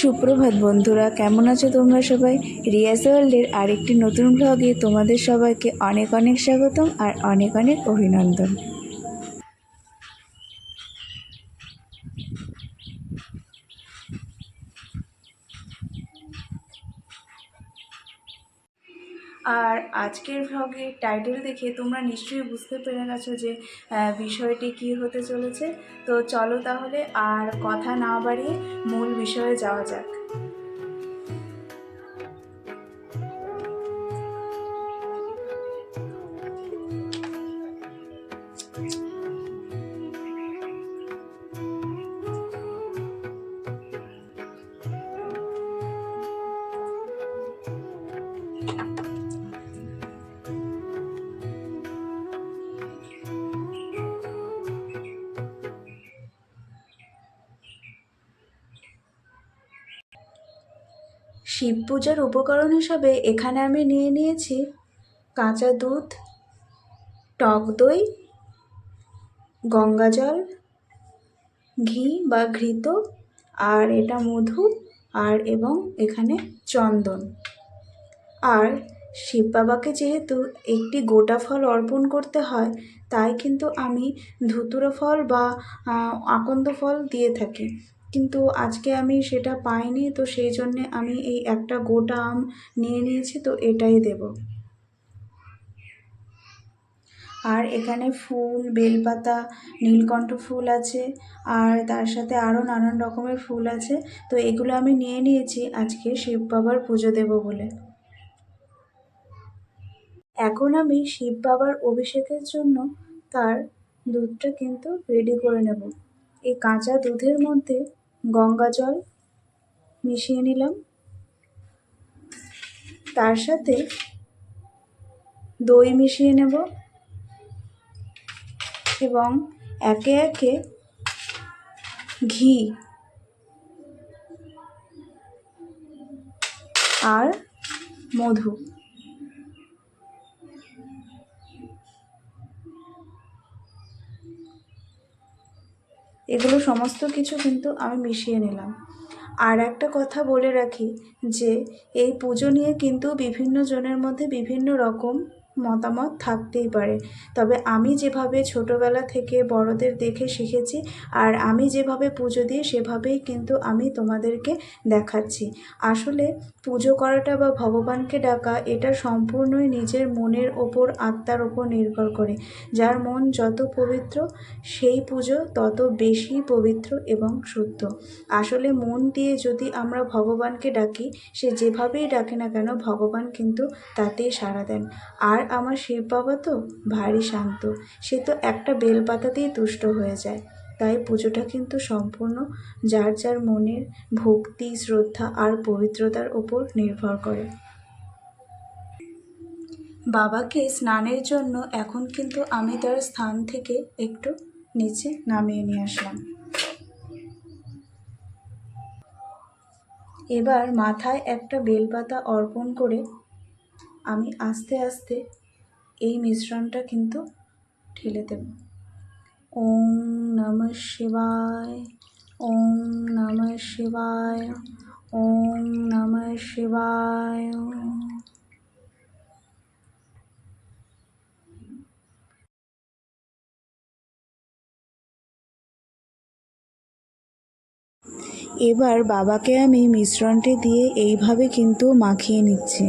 সুপ্রভাত বন্ধুরা, কেমন আছো তোমরা সবাই? রিয়াজ ওয়ার্ল্ডের আরেকটি নতুন ব্লগে তোমাদের সবাইকে অনেক অনেক স্বাগতম আর অনেক অনেক অভিনন্দন। আর আজকের ভ্লগের টাইটেল দেখে তোমরা নিশ্চয়ই বুঝতে পেরে গেছো যে বিষয়টি কী হতে চলেছে। তো চলো তাহলে আর কথা না বাড়িয়ে মূল বিষয়ে যাওয়া যাক। শিব পূজার উপকরণ হিসাবে এখানে আমি নিয়ে নিয়েছি কাঁচা দুধ, টক দই, গঙ্গাজল, ঘি বা ঘৃত, আর এটা মধু, আর এবং এখানে চন্দন। আর শিব বাবাকে যেহেতু একটি গোটা ফল অর্পণ করতে হয়, তাই কিন্তু আমি ধুতুরা ফল বা আকন্দ ফল দিয়ে থাকি, কিন্তু আজকে আমি সেটা পাইনি, তো সেই জন্যে আমি এই একটা গোটা আম নিয়ে নিয়েছি, তো এটাই দেব। আর এখানে ফুল, বেলপাতা, নীলকণ্ঠ ফুল আছে, আর তার সাথে আরও নানান রকমের ফুল আছে। তো এগুলো আমি নিয়ে নিয়েছি আজকে শিব বাবার পুজো দেব বলে। এখন আমি শিব বাবার অভিষেকের জন্য তার দুধটা কিন্তু রেডি করে নেব। এই কাঁচা দুধের মধ্যে গঙ্গা জল মিশিয়ে নিলাম, তার সাথে দই মিশিয়ে নেব এবং একে একে ঘি আর মধু, এগুলো সমস্ত কিছু কিন্তু আমি মিশিয়ে নিলাম। আর একটা কথা বলে রাখি যে এই পুজো নিয়ে কিন্তু বিভিন্ন জনের মধ্যে বিভিন্ন রকম মতামত থাকতেই পারে, তবে আমি যেভাবে ছোটোবেলা থেকে বড়দের দেখে শিখেছি আর আমি যেভাবে পুজো দিই সেভাবেই কিন্তু আমি তোমাদেরকে দেখাচ্ছি। আসলে পুজো করাটা বা ভগবানকে ডাকা এটা সম্পূর্ণই নিজের মনের ওপর, আত্মার ওপর নির্ভর করে। যার মন যত পবিত্র সেই পুজো তত বেশি পবিত্র এবং শুদ্ধ। আসলে মন দিয়ে যদি আমরা ভগবানকে ডাকি, সে যেভাবেই ডাকে না কেন ভগবান কিন্তু তাতেই সাড়া দেন। আর আমার শিব বাবা তো ভারী শান্ত, সে তো একটা বেলপাতাতেই তুষ্ট হয়ে যায়। তাই পুজোটা কিন্তু সম্পূর্ণ যার যার মনের ভক্তি, শ্রদ্ধা আর পবিত্রতার ওপর নির্ভর করে। বাবাকে স্নানের জন্য এখন কিন্তু আমি তার স্থান থেকে একটু নিচে নামিয়ে নিয়ে আসলাম। এবার মাথায় একটা বেলপাতা অর্পণ করে আমি আস্তে আস্তে এই মিশ্রণটা কিন্তু ঢেলে দেব। ওম নমঃ শিবায়, ওম নমঃ শিবায়, ওম নমঃ শিবায়। এবার বাবাকে আমি মিশ্রণটি দিয়ে এইভাবে কিন্তু মাখিয়ে নিচ্ছি।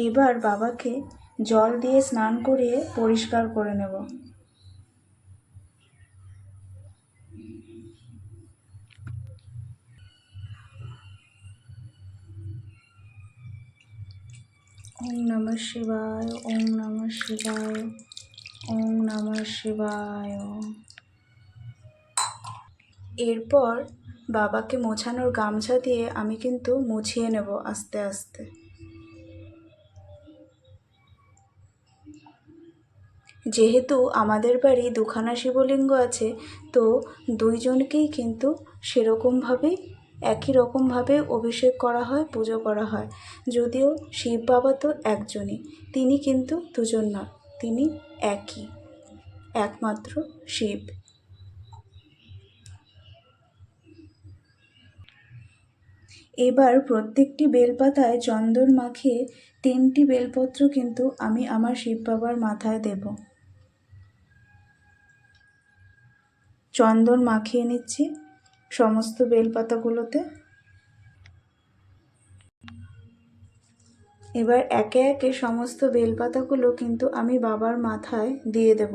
এবার বাবাকে জল দিয়ে স্নান করিয়ে পরিষ্কার করে নেব। ওম নমঃ শিবায়, ওম নমঃ শিবায়, ওম নমঃ শিবায়। এরপর বাবাকে মোছানোর গামছা দিয়ে আমি কিন্তু মুছিয়ে নেব আস্তে আস্তে। যেহেতু আমাদের বাড়ি দুখানা শিবলিঙ্গ আছে, তো দুইজনকেই কিন্তু সেরকমভাবেই একই রকমভাবে অভিষেক করা হয়, পুজো করা হয়। যদিও শিব বাবা তো একজনই, তিনি কিন্তু দুজন নয়, তিনি একই, একমাত্র শিব। এবার প্রত্যেকটি বেলপাতায় চন্দন মাখিয়ে 3টি বেলপত্র কিন্তু আমি আমার শিব বাবার মাথায় দেব। চন্দন মাখিয়ে নিচ্ছি সমস্ত বেলপাতাগুলোতে। এবার একে একে সমস্ত বেলপাতাগুলো কিন্তু আমি বাবার মাথায় দিয়ে দেব।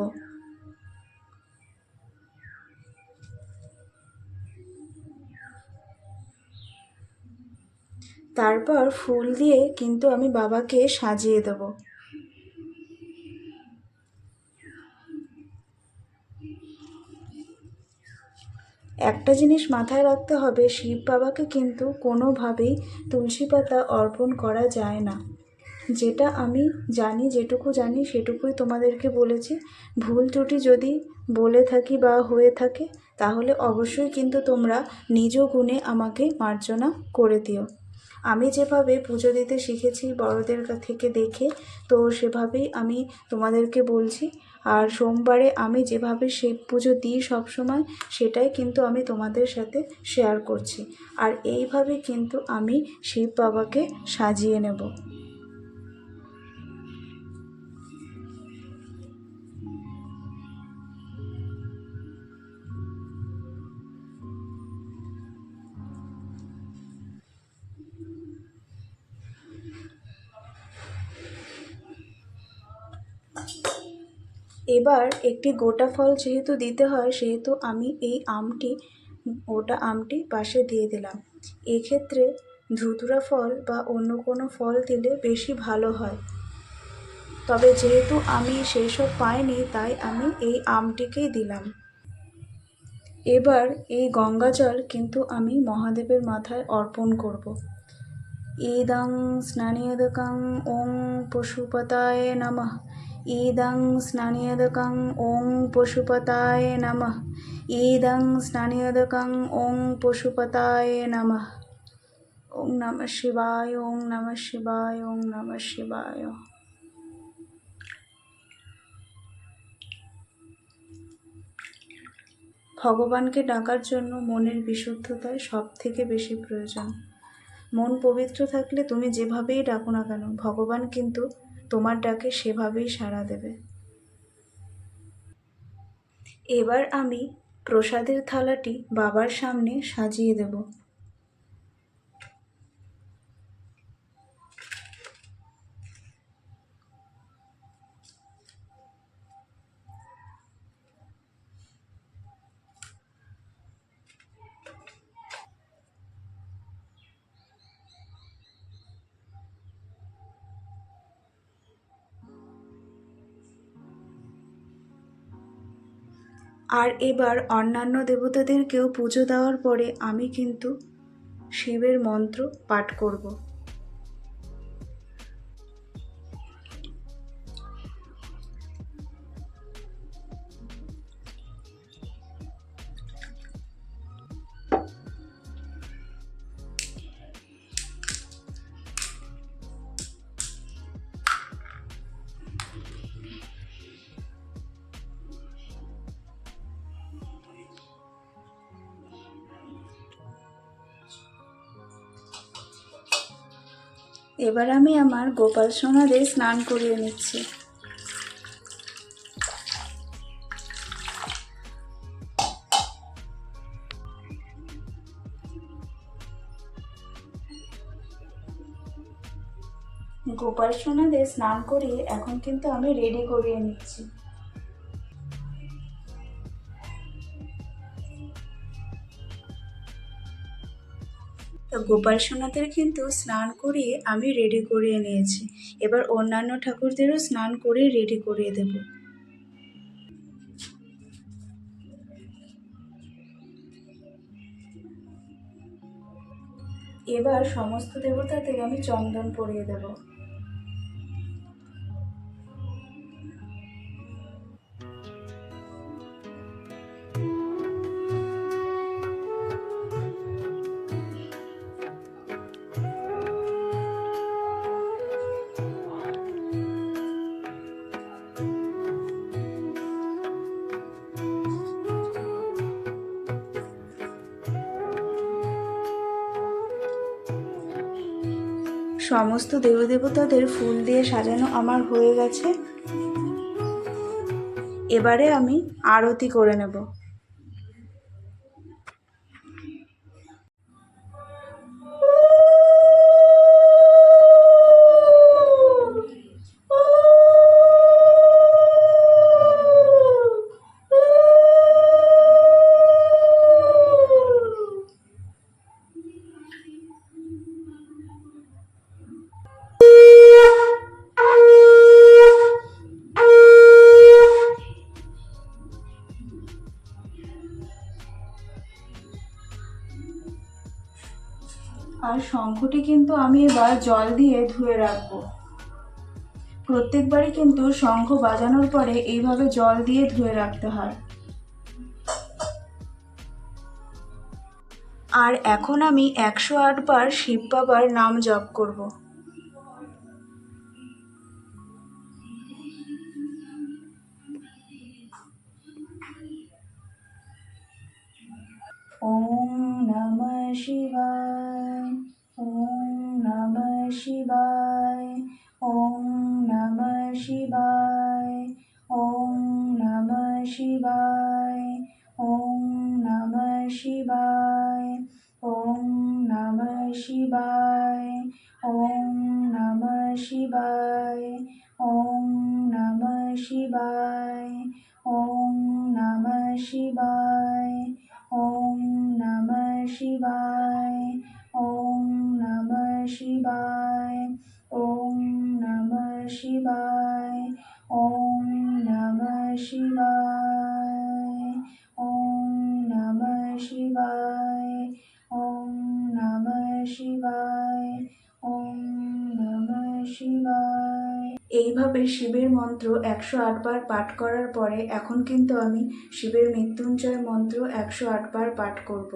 তারপর ফুল দিয়ে কিন্তু আমি বাবাকে সাজিয়ে দেব। একটা জিনিস মাথায় রাখতে হবে, শিব বাবাকে কিন্তু কোনোভাবেই তুলসী পাতা অর্পণ করা যায় না। যেটা আমি জানি, যেটুকু জানি সেটুকুই তোমাদেরকে বলেছি। ভুল ত্রুটি যদি বলে থাকি বা হয়ে থাকে তাহলে অবশ্যই কিন্তু তোমরা নিজ গুণে আমাকে মার্জনা করে দিও। আমি যেভাবে পুজো দিতে শিখেছি বড়দের থেকে দেখে, তো সেভাবেই আমি তোমাদেরকে বলছি। আর সোমবারে আমি যেভাবে শিব পুজো দিই সবসময়, সেটাই কিন্তু আমি তোমাদের সাথে শেয়ার করছি। আর এইভাবে কিন্তু আমি শিব বাবাকে সাজিয়ে নেব। এবার একটি গোটা ফল যেহেতু দিতে হয়, সেহেতু আমি এই গোটা আমটি পাশে দিয়ে দিলাম। এক্ষেত্রে ধুতুরা ফল বা অন্য কোনো ফল দিলে বেশি ভালো হয়, তবে যেহেতু আমি সেই সব পাইনি তাই আমি এই আমটিকেই দিলাম। এবার এই গঙ্গা জল কিন্তু আমি মহাদেবের মাথায় অর্পণ করব। ইদং স্নানিয়দকং ওং পশুপতায় নমঃ। ইদং স্নানিয়দকং ওং পশুপতায় নমঃ। ইদং স্নানিয়দকং ওং পশুপতায় নমঃ। ওং নমঃ শিবায়, ওং নমঃ শিবায়, ওং নমঃ শিবায়। ভগবানকে ডাকার জন্য মনের বিশুদ্ধতাই সব থেকে বেশি প্রয়োজন। মন পবিত্র থাকলে তুমি যেভাবেই ডাকো না কেন, ভগবান কিন্তু তোমার ডাকে সেভাবেই সাড়া দেবে। এবার আমি প্রসাদের থালাটি বাবার সামনে সাজিয়ে দেব। আর এবার অন্যান্য দেবতাদেরকেও পুজো দেওয়ার পরে আমি কিন্তু শিবের মন্ত্র পাঠ করব। এবার আমি আমার গোপাল সোনাদের স্নান করিয়ে নিচ্ছি। গোপাল সোনাদের স্নান করিয়ে এখন কিন্তু আমি রেডি করিয়ে নিচ্ছি। তো গোপাল সোনাদের কিন্তু স্নান করিয়ে আমি রেডি করিয়ে নিয়েছি। এবার অন্যান্য ঠাকুরদেরও স্নান করে রেডি করিয়ে দেব। এবার সমস্ত দেবতাদের আমি চন্দন পরিয়ে দেব। সমস্ত দেবদেবতাদের ফুল দিয়ে সাজানো আমার হয়ে গেছে। এবারে আমি আরতি করে নেব। আর শঙ্খটি কিন্তু আমি এবার জল দিয়ে ধুয়ে রাখবো। প্রত্যেকবারই কিন্তু শঙ্খ বাজানোর পরে এইভাবে জল দিয়ে ধুয়ে রাখতে হয়। আর এখন আমি 108 বার শিব বাবার নাম জপ করব। ওম নমঃ শিবায়, ওম নমঃ শিবায়, ওম নমঃ শিবায়, ওম নমঃ শিবায়, ওম নমঃ শিবায়, ওম নমঃ শিবায়, ওম নমঃ শিবায়, ওম নমঃ শিবায়, ওম নমঃ শিবায়, ওম নমঃ শিবায়, ওম নমঃ শিবায়, ওম নমঃ শিবায়, ওম নমঃ শিবায়, ওম নমঃ শিবায়, ওম নমঃ শিবায়, ওম নমঃ শিবায়। এইভাবে শিবের মন্ত্র 108 বার পাঠ করার পরে এখন কিন্তু আমি শিবের মৃত্যুঞ্জয় মন্ত্র 108 বার পাঠ করব।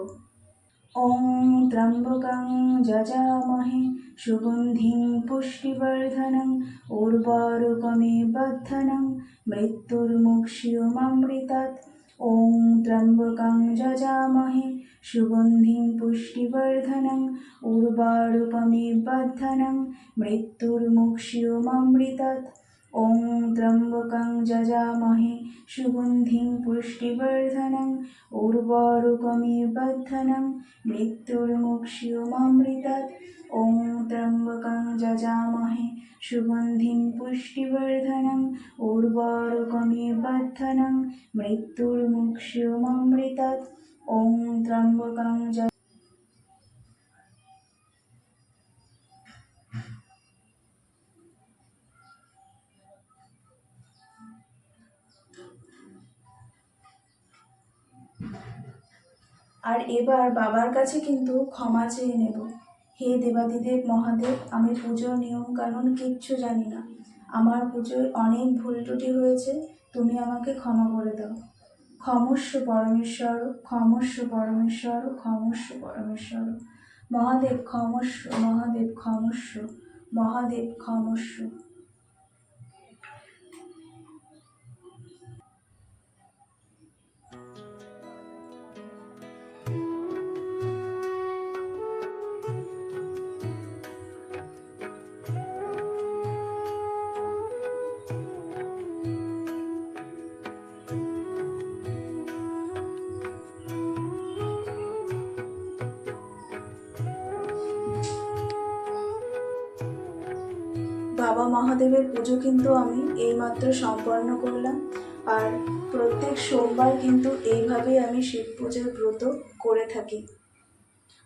ওম ত্র্যম্বকং যজামহে সুগন্ধিং পুষ্টিবর্ধনং উর্বারুকমিব বর্ধনং মৃত্যুর্মুক্ষীয়মামৃতাৎ। ওম ত্র্যম্বকং যজামহে সুগন্ধিং পুষ্টিবর্ধনং উর্বারুকমিব বর্ধনং মৃত্যুর্মুক্ষীয়মামৃতাৎ। ওম ত্র্যম্বকং যজামহে সুগন্ধিং পুষ্টিবর্ধনং উর্বারুকমিব বর্ধনং মৃত্যুর্মুক্ষীয়মামৃতাৎ। ওম ত্র্যম্বকং যজামহে সুগন্ধিং পুষ্টিবর্ধনং উর্বারুকমিব বর্ধনং মৃত্যুর্মুক্ষীয়মামৃতাৎ। ওম ত্র্যম্বকং আর এবার বাবার কাছে কিন্তু ক্ষমা চেয়ে নেব। হে দেবাদিদেব মহাদেব, আমি পুজোর নিয়ম কানুন কিচ্ছু জানি না। আমার পুজোয় অনেক ভুল ত্রুটি হয়েছে, তুমি আমাকে ক্ষমা করে দাও। ক্ষমস্য পরমেশ্বর, ক্ষমস্য পরমেশ্বর, ক্ষমস্য পরমেশ্বর। মহাদেব ক্ষমস্য, মহাদেব ক্ষমস্য, মহাদেব ক্ষমস্য। বাবা মহাদেবের পুজো কিন্তু আমি এইমাত্র সম্পন্ন করলাম। আর প্রত্যেক সোমবার কিন্তু এইভাবেই আমি শিব পুজোর ব্রত করে থাকি।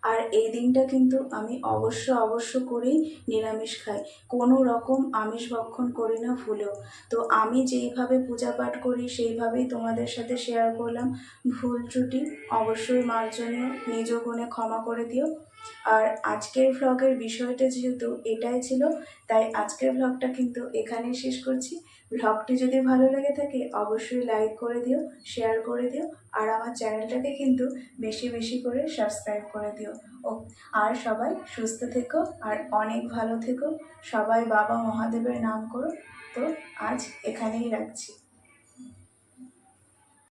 আর এই দিনটা কিন্তু আমি অবশ্য করেই নিরামিষ খাই, কোনো রকম আমিষ ভক্ষণ করি না ভুলেও। তো আমি যেইভাবে পূজা পাঠ করি সেইভাবেই তোমাদের সাথে শেয়ার করলাম। ভুল ত্রুটি অবশ্যই মার্জনীয়, নিজ গুণে ক্ষমা করে দিও। আর আজকের ভ্লগের বিষয়টা যেহেতু এটাই ছিল, তাই আজকের ভ্লগটা কিন্তু এখানেই শেষ করছি। ভ্লগটি যদি ভালো লেগে থাকে অবশ্যই লাইক করে দিও, শেয়ার করে দিও, আর আমার চ্যানেলটাকে কিন্তু বেশি বেশি করে সাবস্ক্রাইব করে দিও। ও আর সবাই সুস্থ থেকো আর অনেক ভালো থেকো। সবাই বাবা মহাদেবের নাম করো। তো আজ এখানেই রাখছি।